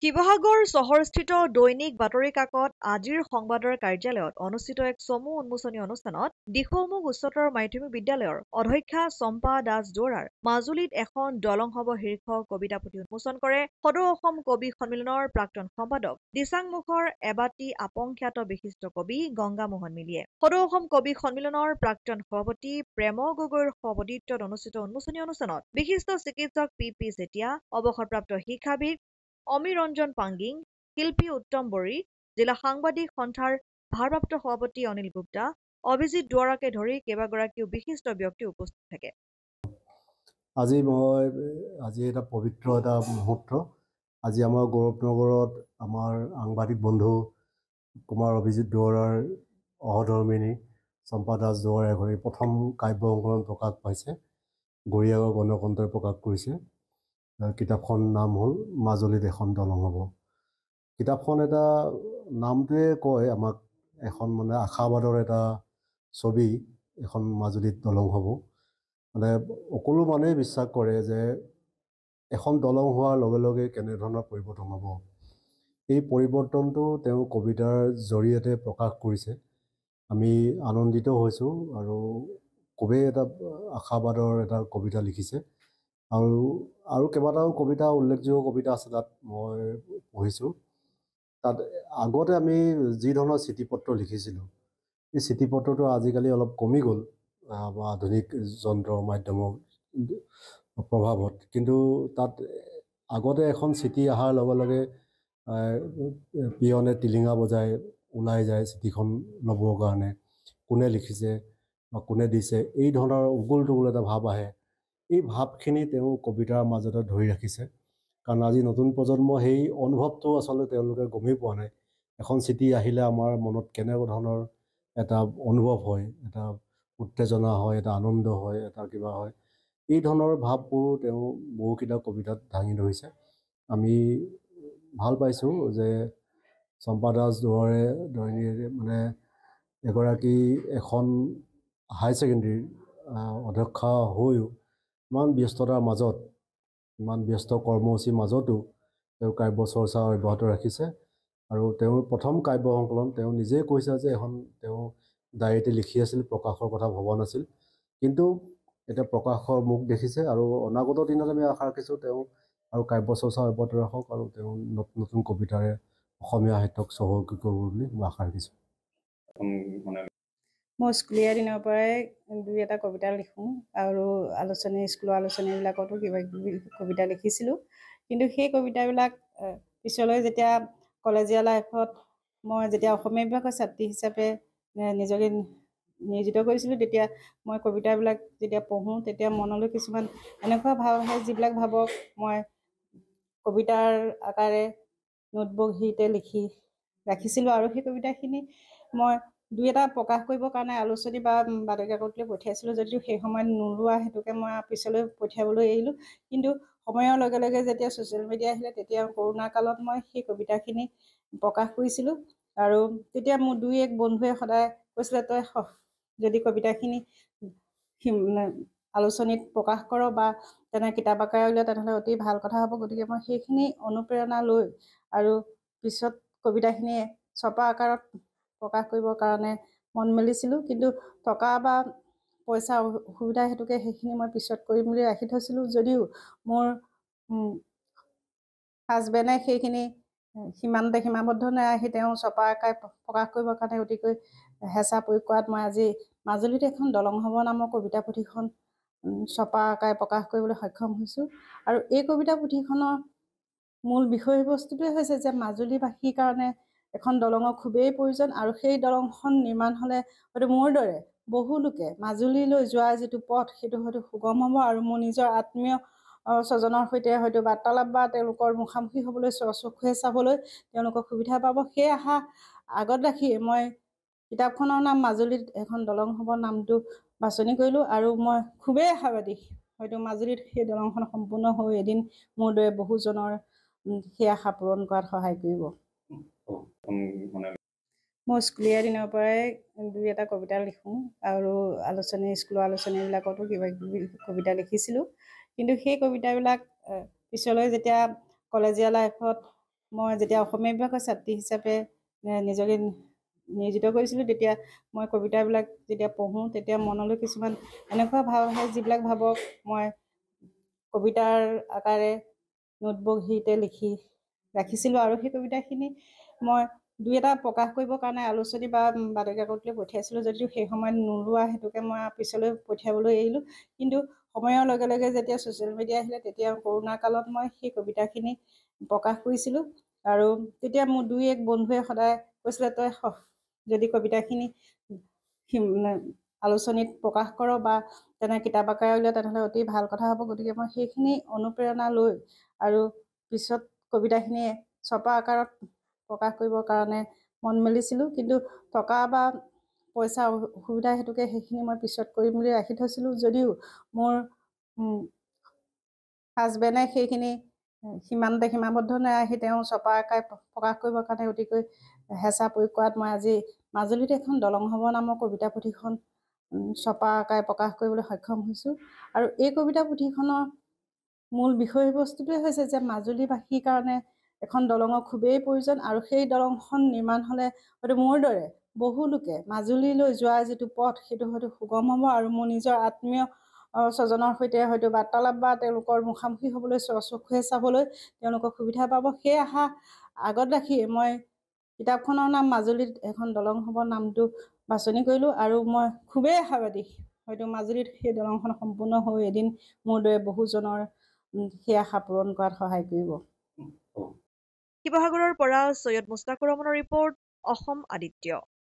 শিৱসাগৰ চহৰস্থিত দৈনিক বাতৰি কাকত আজিৰ সংবাদৰ কাৰ্যালয়ত অনুষ্ঠিত এক চমু উন্মোচনী অনুষ্ঠানত দিখৌমুখ উচ্চতৰ মাধ্যমিক বিদ্যালয়ৰ অধ্যক্ষা চম্পা দাস দুৱৰাৰ মাজুলীত এখন দলং হব শীৰ্ষক কবিতা পুথি উন্মোচন কৰে সদৌ অসম কবি সন্মিলনৰ প্ৰাক্তন সম্পাদক দিচাংমুখৰ এবাতি আপংখ্যাত বিশিষ্ট কবি গংগামোহন মিলিয়ে। সদৌ অসম কবি সন্মিলনৰ প্ৰাক্তন সভাপতি প্ৰেম গগৈৰ সভাপতিত্বত অনুষ্ঠিত উন্মোচনী অনুষ্ঠানত বিশিষ্ট চিকিৎসক পি চেতিয়া, অৱসৰপ্ৰাপ্ত শিক্ষাবিদ অমিৰঞ্জন পাংগিং, শিল্পী উত্তম বড়ি, জিলা সাংবাদিক সন্থাৰ ভাৰপ্ৰাপ্ত সভাপতি অনিল গুপ্তা, অভিজিৎ দুৱৰাকে ধৰি কেইবাগৰাকীও বিশিষ্ট ব্যক্তি উপস্থিত থাকে। আজি এটা পবিত্ৰ এটা মুহূৰ্ত। আজি আমাৰ গৌৰৱনগৰত আমাৰ সাংবাদিক বন্ধু কুমাৰ অভিজিৎ দুৱৰাৰ সহধৰ্মিনী চম্পা দাস দুৱৰাই ঘূৰি প্ৰথম কাব্য সংকলন প্ৰকাশ পাইছে। গৰিয়াগৰ গণকণ্ঠই প্ৰকাশ কৰিছে। কিতাপখন নাম হ'ল মাজুলীত এখন দলং হ'ব। কিতাপখন এটা নামটোৱে কয় আমাক এখন মানে আশাবাদৰ এটা ছবি, এখন মাজুলীত দলং হ'ব। মানে সকলো মানুহে বিশ্বাস কৰে যে এখন দলং হোৱাৰ লগে লগে কেনেধৰণৰ পৰিৱৰ্তন হ'ব। এই পৰিৱৰ্তনটো তেওঁ কবিতাৰ জৰিয়তে প্ৰকাশ কৰিছে। আমি আনন্দিত হৈছোঁ আৰু খুবেই এটা আশাবাদৰ এটা কবিতা লিখিছে। আৰু কেইবাটাও কবিতা, উল্লেখযোগ্য কবিতা আছে তাত মই পঢ়িছোঁ। তাত আগতে আমি যি ধৰণৰ চিঠিপত্ৰ লিখিছিলোঁ, এই চিঠিপত্ৰটো আজিকালি অলপ কমি গ'ল আধুনিক যন্ত্ৰ মাধ্যমৰ প্ৰভাৱত। কিন্তু তাত আগতে এখন চিঠি অহাৰ লগে লগে পিয়নে টিলিঙা বজাই ওলাই যায় চিঠিখন ল'বৰ কাৰণে, কোনে লিখিছে বা কোনে দিছে, এই ধৰণৰ উগুল টুগুল এটা ভাৱ আহে। এই ভাৱখিনি তেওঁ কবিতাৰ মাজতে ধৰি ৰাখিছে। কাৰণ আজি নতুন প্ৰজন্ম সেই অনুভৱটো আচলতে তেওঁলোকে গমেই পোৱা নাই। এখন চিঠি আহিলে আমাৰ মনত কেনেকুৱা ধৰণৰ এটা অনুভৱ হয়, এটা উত্তেজনা হয়, এটা আনন্দ হয়, এটা কিবা হয়। এই ধৰণৰ ভাৱবোৰ তেওঁ বহুকেইটা কবিতাত দাঙি ধৰিছে। আমি ভাল পাইছোঁ যে চম্পা দাস দুৱৰে মানে এগৰাকী এখন হাই ছেকেণ্ডেৰীৰ অধ্যক্ষা হৈও ইমান ব্যস্ততাৰ মাজত, ইমান ব্যস্ত কৰ্মসূচীৰ মাজতো তেওঁ কাব্য চৰ্চা অব্যাহত ৰাখিছে। আৰু তেওঁৰ প্ৰথম কাব্য সংকলন তেওঁ নিজেই কৈছে যে এখন তেওঁ ডায়েৰীতে লিখি আছিল, প্ৰকাশৰ কথা ভবা নাছিল। কিন্তু এতিয়া প্ৰকাশৰ মুখ দেখিছে আৰু অনাগত দিনত আমি আশা ৰাখিছোঁ তেওঁ আৰু কাব্য চৰ্চা অব্যাহত ৰাখক আৰু তেওঁ নতুন নতুন কবিতাৰে অসমীয়া সাহিত্যক চহকী কৰিব বুলি মই আশা ৰাখিছোঁ। মই স্কুলীয়া দিনৰ পৰাই দুই এটা কবিতা লিখোঁ আৰু স্কুলৰ আলোচনীবিলাকতো কিবা কিবি কবিতা লিখিছিলোঁ। কিন্তু সেই কবিতাবিলাক পিছলৈ যেতিয়া কলেজীয়া লাইফত মই যেতিয়া অসমীয়া বিভাগৰ ছাত্ৰী হিচাপে নিজকে নিয়োজিত কৰিছিলোঁ, তেতিয়া মই কবিতাবিলাক যেতিয়া পঢ়োঁ তেতিয়া মনলৈ কিছুমান এনেকুৱা ভাৱ আহে যিবিলাক ভাৱক মই কবিতাৰ আকাৰে নোটবহীতে লিখি ৰাখিছিলোঁ। আৰু সেই কবিতাখিনি মই দুই এটা প্ৰকাশ কৰিবৰ কাৰণে আলোচনী বা বাতৰি কাকতলৈ পঠিয়াইছিলোঁ, যদিও সেই সময়ত নোলোৱা হেতুকে মই পিছলৈ পঠিয়াবলৈ এৰিলোঁ। কিন্তু সময়ৰ লগে লগে যেতিয়া ছ'চিয়েল মিডিয়া আহিলে, তেতিয়া কৰোণা কালত মই সেই কবিতাখিনি প্ৰকাশ কৰিছিলোঁ। আৰু তেতিয়া মোৰ দুই এক বন্ধুৱে সদায় কৈছিলে, তই যদি কবিতাখিনি আলোচনীত প্ৰকাশ কৰ বা তেনে কিতাপ আকাৰে উলিয়াই তেনেহ'লে অতি ভাল কথা হ'ব। গতিকে মই সেইখিনি অনুপ্ৰেৰণা লৈ আৰু পিছত কবিতাখিনি ছপা আকাৰত প্ৰকাশ কৰিবৰ কাৰণে মন মেলিছিলোঁ। কিন্তু টকা বা পইচা অসুবিধা হেতুকে সেইখিনি মই পিছত কৰিম বুলি ৰাখি থৈছিলোঁ। যদিও মোৰ হাজবেণ্ডে সেইখিনি সীমাবদ্ধ নাৰাখি তেওঁ ছপা আকাৰে প্ৰকাশ কৰিবৰ কাৰণে অতিকৈ হেঁচা প্ৰয়োগ কৰাত মই আজি মাজুলীত এখন দলং হ'ব নামৰ কবিতা পুথিখন ছপা আকাৰে প্ৰকাশ কৰিবলৈ সক্ষম হৈছোঁ। আৰু এই কবিতা পুথিখনৰ মূল বিষয়বস্তুটোৱে হৈছে যে মাজুলীবাসীৰ কাৰণে এখন দলঙৰ খুবেই প্ৰয়োজন। আৰু সেই দলংখন নিৰ্মাণ হ'লে হয়তো মোৰ দৰে বহু লোকে মাজুলীলৈ যোৱাৰ যিটো পথ, সেইটো হয়তো সুগম হ'ব। আৰু মোৰ নিজৰ আত্মীয় স্বজনৰ সৈতে হয়তো বাৰ্তালাপ বা তেওঁলোকৰ মুখামুখি হ'বলৈ, চকুৰে চাবলৈ তেওঁলোকক সুবিধা পাব। সেই আশা আগত ৰাখি মই কিতাপখনৰ নাম মাজুলীত এখন দলং হ'ব নামটো বাছনি কৰিলোঁ। আৰু মই খুবেই আশাবাদী, হয়তো মাজুলীত সেই দলংখন সম্পূৰ্ণ হৈ এদিন মোৰ দৰে বহুজনৰ সেই আশা পূৰণ কৰাত সহায় কৰিব। মই স্কুলীয়া দিনৰ পৰাই দুই এটা কবিতা লিখোঁ আৰু স্কুলৰ আলোচনীবিলাকতো কিবা কিবি কবিতা লিখিছিলোঁ। কিন্তু সেই কবিতাবিলাক পিছলৈ যেতিয়া কলেজীয়া লাইফত মই যেতিয়া অসমীয়া বিভাগৰ ছাত্ৰী হিচাপে নিজকে নিয়োজিত কৰিছিলোঁ, তেতিয়া মই কবিতাবিলাক যেতিয়া পঢ়োঁ তেতিয়া মনলৈ কিছুমান এনেকুৱা ভাৱ আহে যিবিলাক ভাৱক মই কবিতাৰ আকাৰে নোটবহীতে লিখি ৰাখিছিলোঁ। আৰু সেই কবিতাখিনি মই দুই এটা প্ৰকাশ কৰিবৰ কাৰণে আলোচনী বা বাতৰি কাকতলৈ পঠিয়াইছিলোঁ, যদিও সেই সময়ত নোলোৱা হেতুকে মই পিছলৈ পঠিয়াবলৈ এৰিলোঁ। কিন্তু সময়ৰ লগে লগে যেতিয়া ছ'চিয়েল মিডিয়া আহিলে, তেতিয়া কৰোণা কালত মই সেই কবিতাখিনি প্ৰকাশ কৰিছিলোঁ। আৰু তেতিয়া মোৰ দুই এক বন্ধুৱে সদায় কৈছিলে, তই যদি কবিতাখিনি আলোচনীত প্ৰকাশ কৰ বা তেনে কিতাপ আকাৰে উলিয়াই তেনেহ'লে অতি ভাল কথা হ'ব। গতিকে মই সেইখিনি অনুপ্ৰেৰণা লৈ আৰু পিছত কবিতাখিনি ছপা আকাৰত প্ৰকাশ কৰিবৰ কাৰণে মন মেলিছিলোঁ। কিন্তু টকা বা পইচা অসুবিধা হেতুকে সেইখিনি মই পিছত কৰিম বুলি ৰাখি থৈছিলোঁ, যদিও মোৰ হাজবেণ্ডে সেইখিনি সিমানতে সীমাবদ্ধ নাৰাখি তেওঁ ছপা আকাৰে প্ৰকাশ কৰিবৰ কাৰণে অতিকৈ হেঁচা প্ৰয়োগ কৰাত মই আজি মাজুলীত এখন দলং হ'ব নামৰ কবিতা পুথিখন ছপা আকাৰে প্ৰকাশ কৰিবলৈ সক্ষম হৈছোঁ। আৰু এই কবিতা পুথিখনৰ মূল বিষয়বস্তুটোৱে হৈছে যে মাজুলীবাসীৰ কাৰণে এখন দলঙৰ খুবেই প্ৰয়োজন। আৰু সেই দলংখন নিৰ্মাণ হ'লে হয়তো মোৰ দৰে বহু লোকে মাজুলীলৈ যোৱাৰ যিটো পথ, সেইটো হয়তো সুগম হ'ব। আৰু মোৰ নিজৰ আত্মীয় স্বজনৰ সৈতে হয়তো বাৰ্তালাপ বা তেওঁলোকৰ মুখামুখি হ'বলৈ, চকুৰে চাবলৈ তেওঁলোকক সুবিধা পাব। সেই আশা আগত ৰাখি মই কিতাপখনৰ নাম মাজুলীত এখন দলং হ'ব নামটো বাছনি কৰিলোঁ। আৰু মই খুবেই আশাবাদী, হয়তো মাজুলীত সেই দলংখন সম্পূৰ্ণ হৈ এদিন মোৰ দৰে বহুজনৰ সেই আশা পূৰণ কৰাত সহায় কৰিব। শিৱসাগৰৰ পৰা সৈয়দ মুস্তাকুৰ ৰহমানৰ ৰিপৰ্ট, অসম আদিত্য।